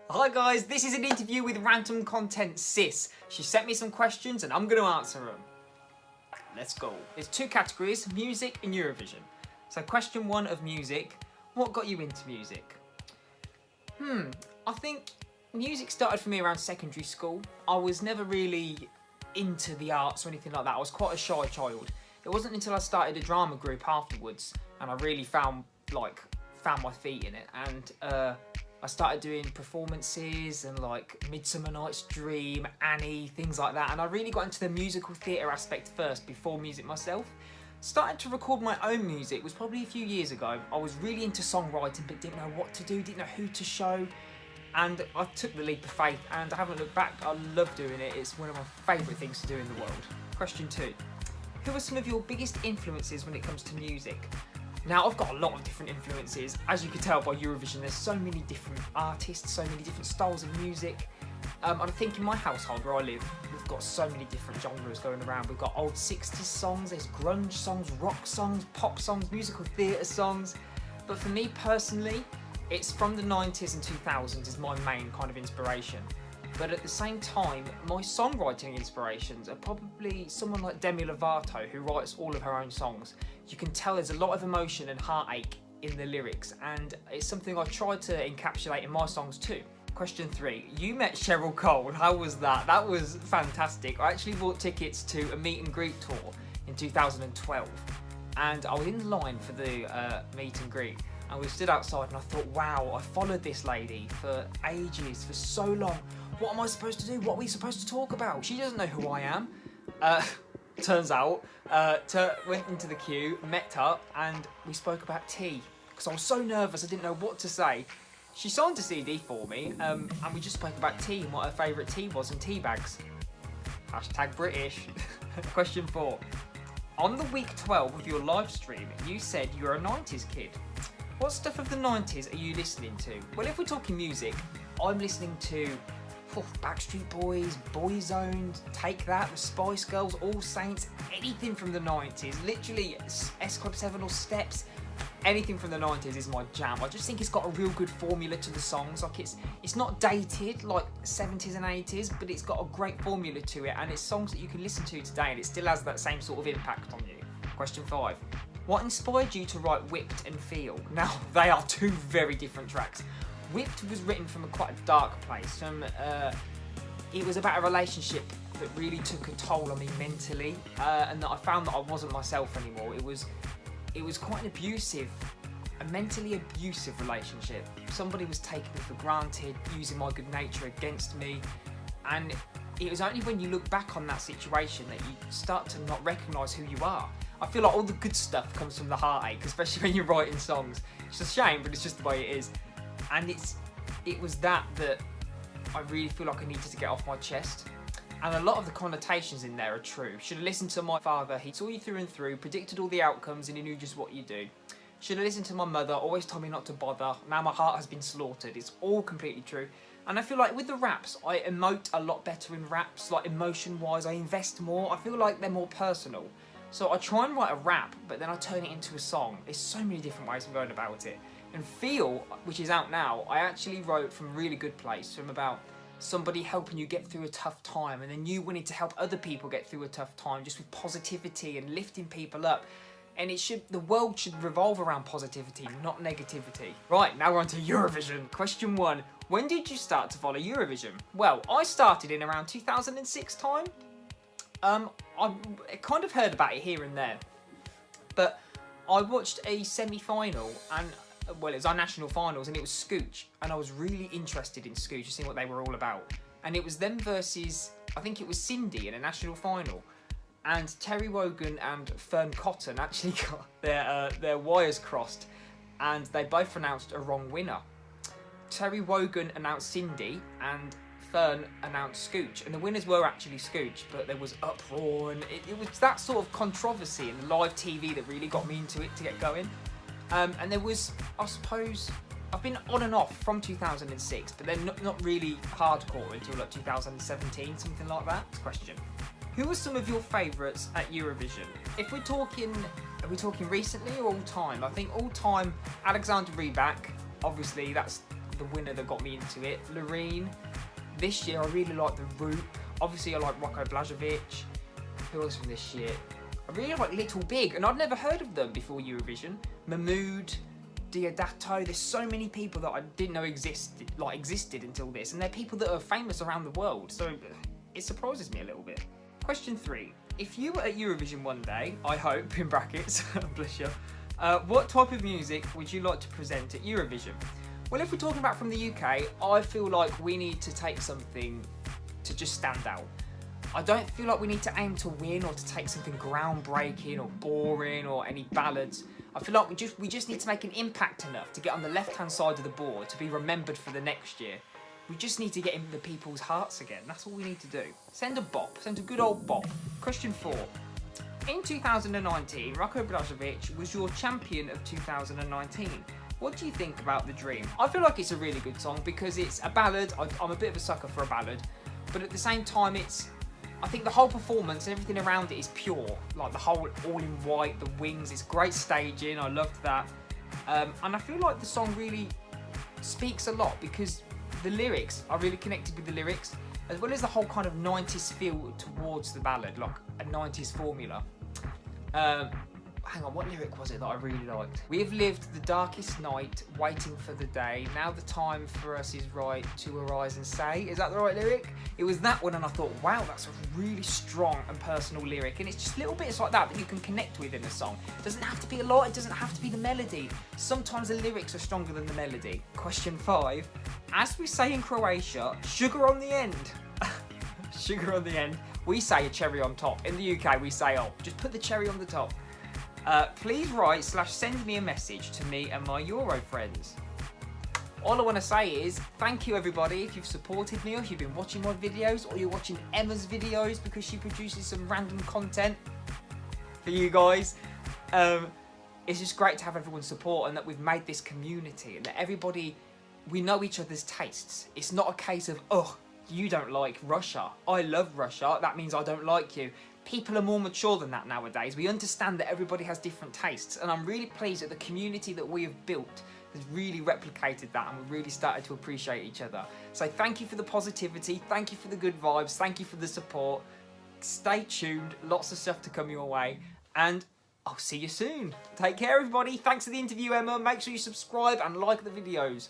Hi guys, this is an interview with Random Content Sis. She sent me some questions and I'm going to answer them. Let's go. There's two categories, music and Eurovision. So question one of music, what got you into music? I think music started for me around secondary school. I was never really into the arts or anything like that. I was quite a shy child. It wasn't until I started a drama group afterwards and I really found my feet in it, and I started doing performances and like Midsummer Night's Dream, Annie, things like that, and I really got into the musical theatre aspect first before music myself. Started to record my own music was probably a few years ago. I was really into songwriting but didn't know what to do, didn't know who to show, and I took the leap of faith and I haven't looked back. I love doing it. It's one of my favourite things to do in the world. Question two, who are some of your biggest influences when it comes to music? Now, I've got a lot of different influences. As you can tell by Eurovision, there's so many different artists, so many different styles of music. And I think in my household where I live, we've got so many different genres going around. We've got old 60s songs, there's grunge songs, rock songs, pop songs, musical theatre songs. But for me personally, it's from the 90s and 2000s is my main kind of inspiration. But at the same time, my songwriting inspirations are probably someone like Demi Lovato, who writes all of her own songs. You can tell there's a lot of emotion and heartache in the lyrics, and it's something I try to encapsulate in my songs too. Question three, you met Cheryl Cole. How was that? That was fantastic. I actually bought tickets to a meet and greet tour in 2012, and I was in line for the meet and greet. And we stood outside and I thought, wow, I followed this lady for ages, for so long. What am I supposed to do? What are we supposed to talk about? She doesn't know who I am. Turns out, went into the queue, met her, and we spoke about tea. Because I was so nervous, I didn't know what to say. She signed a CD for me, and we just spoke about tea and what her favourite tea was and tea bags. Hashtag British. Question four. On the week 12 of your live stream, you said you're a 90s kid. What stuff of the 90s are you listening to? Well, if we're talking music, I'm listening to Backstreet Boys, Boyzone, Take That, the Spice Girls, All Saints, anything from the 90s. Literally, S Club 7 or Steps, anything from the 90s is my jam. I just think it's got a real good formula to the songs. Like it's not dated like 70s and 80s, but it's got a great formula to it, and it's songs that you can listen to today and it still has that same sort of impact on you. Question five. What inspired you to write Whipped and Feel? Now, they are two very different tracks. Whipped was written from quite a dark place. It was about a relationship that really took a toll on me mentally, and that I found that I wasn't myself anymore. It was quite an abusive, a mentally abusive relationship. Somebody was taking me for granted, using my good nature against me, and it was only when you look back on that situation that you start to not recognise who you are. I feel like all the good stuff comes from the heartache, especially when you're writing songs. It's a shame, but it's just the way it is. And it was that I really feel like I needed to get off my chest. And a lot of the connotations in there are true. Should have listened to my father. He saw you through and through, predicted all the outcomes, and he knew just what you do. Should have listened to my mother, always told me not to bother. Now my heart has been slaughtered. It's all completely true. And I feel like with the raps, I emote a lot better in raps, like emotion-wise. I invest more. I feel like they're more personal. So I try and write a rap, but then I turn it into a song. There's so many different ways of going about it. And Feel, which is out now, I actually wrote from a really good place, from about somebody helping you get through a tough time, and then you wanting to help other people get through a tough time, just with positivity and lifting people up. And the world should revolve around positivity, not negativity. Right, now we're on to Eurovision. Question one, when did you start to follow Eurovision? Well, I started in around 2006 time. I kind of heard about it here and there, but I watched a semi-final, and well, it was our national finals, and it was Scooch, and I was really interested in Scooch, to see what they were all about. And it was them versus, I think it was Cindy in a national final, and Terry Wogan and Fern Cotton actually got their wires crossed, and they both announced a wrong winner. Terry Wogan announced Cindy, and Fern announced Scooch, and the winners were actually Scooch, but there was uproar, and it was that sort of controversy in live TV that really got me into it to get going. And there was, I suppose, I've been on and off from 2006, but then not really hardcore until like 2017, something like that. Question. Who are some of your favourites at Eurovision? If we're talking, are we talking recently or all time? I think all time, Alexander Rybak, obviously that's the winner that got me into it. Loreen. This year I really like The Root. Obviously I like Rocco Blažević. Who else from this year? I really like Little Big, and I'd never heard of them before Eurovision. Mahmood, Diodato. There's so many people that I didn't know existed until this, and they're people that are famous around the world. So it surprises me a little bit. Question 3. If you were at Eurovision one day, I hope, in brackets, bless you, what type of music would you like to present at Eurovision? Well, if we're talking about from the UK, I feel like we need to take something to just stand out. I don't feel like we need to aim to win or to take something groundbreaking or boring or any ballads. I feel like we just need to make an impact enough to get on the left-hand side of the board to be remembered for the next year. We just need to get in the people's hearts again. That's all we need to do. Send a bop. Send a good old bop. Question 4. In 2019, Rocco Blažević was your champion of 2019. What do you think about The Dream? I feel like it's a really good song because it's a ballad. I'm a bit of a sucker for a ballad. But at the same time, I think the whole performance and everything around it is pure. Like the whole all in white, the wings, it's great staging. I loved that. And I feel like the song really speaks a lot because the lyrics, I really connected with the lyrics, as well as the whole kind of 90s feel towards the ballad, like a 90s formula. Hang on, what lyric was it that I really liked? We have lived the darkest night, waiting for the day. Now the time for us is right to arise and say. Is that the right lyric? It was that one, and I thought, wow, that's a really strong and personal lyric. And it's just little bits like that you can connect with in a song. It doesn't have to be a lot, it doesn't have to be the melody. Sometimes the lyrics are stronger than the melody. Question 5. As we say in Croatia, sugar on the end. Sugar on the end. We say a cherry on top. In the UK, we say, oh, just put the cherry on the top. Please write/send me a message to me and my Euro friends. All I want to say is thank you everybody if you've supported me or if you've been watching my videos or you're watching Emma's videos because she produces some random content for you guys. It's just great to have everyone's support and that we've made this community and that everybody, we know each other's tastes. It's not a case of, oh, you don't like Russia. I love Russia. That means I don't like you. People are more mature than that nowadays. We understand that everybody has different tastes, and I'm really pleased that the community that we have built has really replicated that, and we've really started to appreciate each other. So thank you for the positivity, thank you for the good vibes, thank you for the support. Stay tuned, lots of stuff to come your way, and I'll see you soon. Take care everybody. Thanks for the interview, Emma. Make sure you subscribe and like the videos.